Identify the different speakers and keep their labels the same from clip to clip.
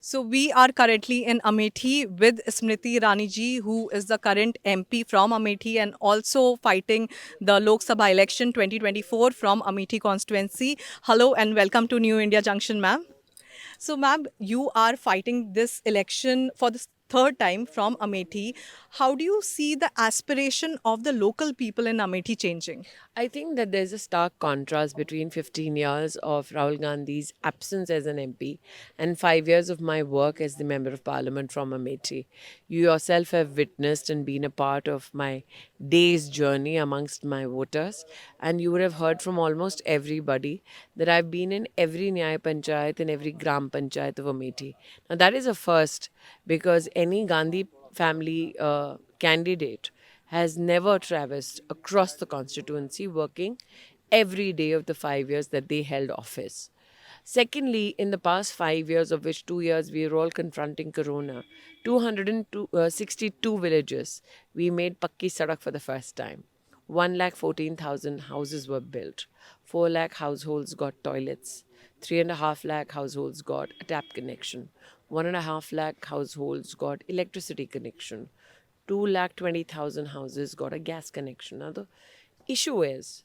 Speaker 1: So we are currently in Amethi with Smriti Raniji, who is the current MP from Amethi and also fighting the Lok Sabha election 2024 from Amethi constituency. Hello and welcome to New India Junction, ma'am. So, ma'am, you are fighting this election for the third time from Amethi. How do you see the aspiration of the local people in Amethi changing?
Speaker 2: I think that there's a stark contrast between 15 years of Rahul Gandhi's absence as an MP and 5 years of my work as the Member of Parliament from Amethi. You yourself have witnessed and been a part of my day's journey amongst my voters, and you would have heard from almost everybody that I've been in every Nyaya Panchayat and every Gram Panchayat of Amethi. Now, that is a first because any Gandhi family candidate has never traversed across the constituency working every day of the 5 years that they held office. Secondly, in the past 5 years, of which 2 years we were all confronting Corona, 262 villages, we made Pakki Sadak for the first time. 1,14,000 houses were built. 4 lakh households got toilets. 3.5 lakh households got a tap connection. 1.5 lakh households got electricity connection. 2,20,000 houses got a gas connection. Now, the issue is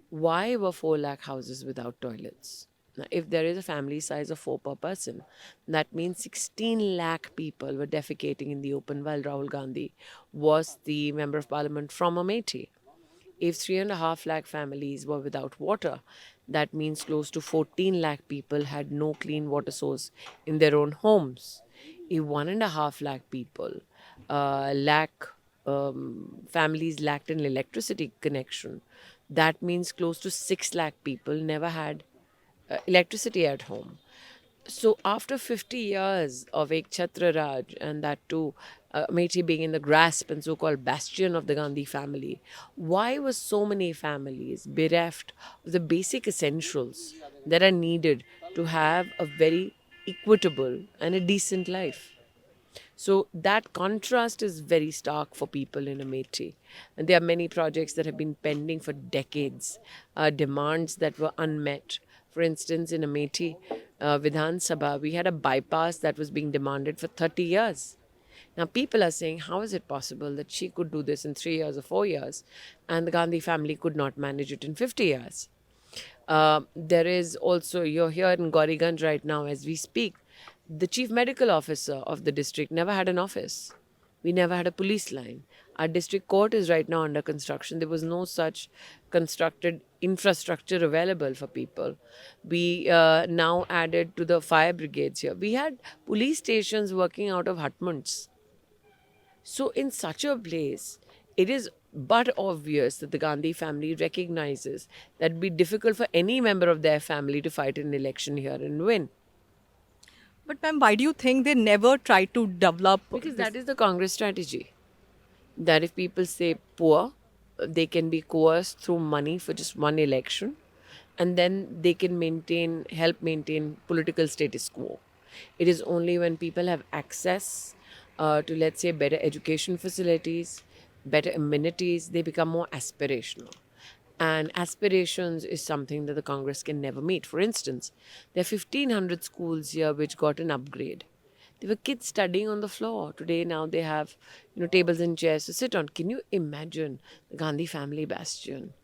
Speaker 2: why were 4 lakh houses without toilets? Now, if there is a family size of 4 per person, that means 16 lakh people were defecating in the open while Rahul Gandhi was the Member of Parliament from Amethi. If 3.5 lakh families were without water, that means close to 14 lakh people had no clean water source in their own homes. If 1.5 lakh people families lacked an electricity connection, that means close to 6 lakh people never had electricity at home. So after 50 years of Ek Chhatra Raj, and that too, Amethi being in the grasp and so-called bastion of the Gandhi family, why were so many families bereft of the basic essentials that are needed to have a very equitable and a decent life? So that contrast is very stark for people in Amethi. And there are many projects that have been pending for decades, demands that were unmet. For instance, in Amethi Vidhan Sabha, we had a bypass that was being demanded for 30 years. Now, people are saying, how is it possible that she could do this in 3 years or 4 years and the Gandhi family could not manage it in 50 years? There is also, you're here in Gauriganj right now as we speak. The chief medical officer of the district never had an office. We never had a police line. Our district court is right now under construction. There was no such constructed infrastructure available for people. We now added to the fire brigades here. We had police stations working out of hutments. So, in such a place, it is but obvious that the Gandhi family recognizes that it would be difficult for any member of their family to fight an election here and win.
Speaker 1: But, ma'am, why do you think they never try to develop
Speaker 2: Because
Speaker 1: this?
Speaker 2: that is the Congress strategy. That if people say poor, they can be coerced through money for just one election, and then they can help maintain political status quo. It is only when people have access to, let's say, better education facilities, better amenities, they become more aspirational. And aspirations is something that the Congress can never meet. For instance, there are 1,500 schools here which got an upgrade. There were kids studying on the floor. Today, now they have, tables and chairs to sit on. Can you imagine the Gandhi family bastion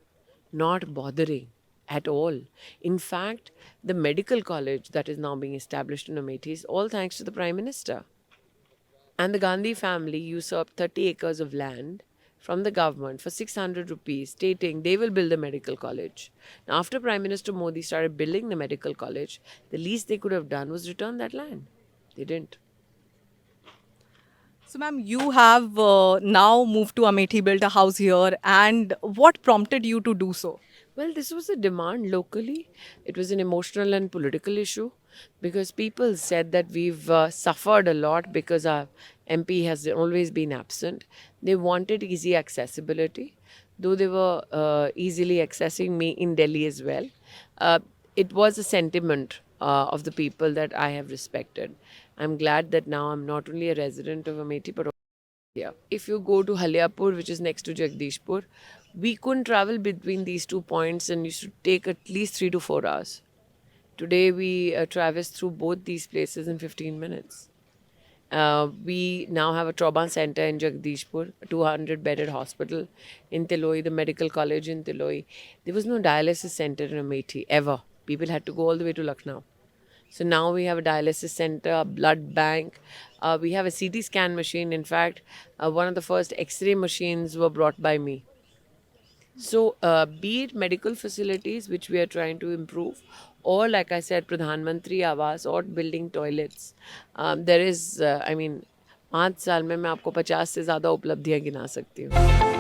Speaker 2: not bothering at all? In fact, the medical college that is now being established in Amethi is all thanks to the Prime Minister. And the Gandhi family usurped 30 acres of land from the government for 600 rupees, stating they will build a medical college. Now, after Prime Minister Modi started building the medical college, the least they could have done was return that land. They didn't.
Speaker 1: So, ma'am, you have now moved to Amethi, built a house here, and what prompted you to do so?
Speaker 2: Well, this was a demand locally. It was an emotional and political issue because people said that we've suffered a lot because our MP has always been absent. They wanted easy accessibility, though they were easily accessing me in Delhi as well. Uh, it was a sentiment of the people that I have respected. I'm glad that now I'm not only a resident of Amethi but yeah. If you go to Haliapur, which is next to Jagdishpur, we couldn't travel between these 2 points and you should take at least 3 to 4 hours. Today we traverse through both these places in 15 minutes. We now have a trauma center in Jagdishpur, a 200-bedded hospital in Tiloi, the medical college in Tiloi. There was no dialysis center in Amethi ever. People had to go all the way to Lucknow. So now we have a dialysis center, a blood bank. We have a CT scan machine. In fact, one of the first X-ray machines were brought by me. So, be it medical facilities, which we are trying to improve, or like I said, Pradhan Mantri Awas, or building toilets, there is, I mean, 5 साल में मैं आपको 50 से ज़्यादा उपलब्धियाँ गिना सकती हूँ.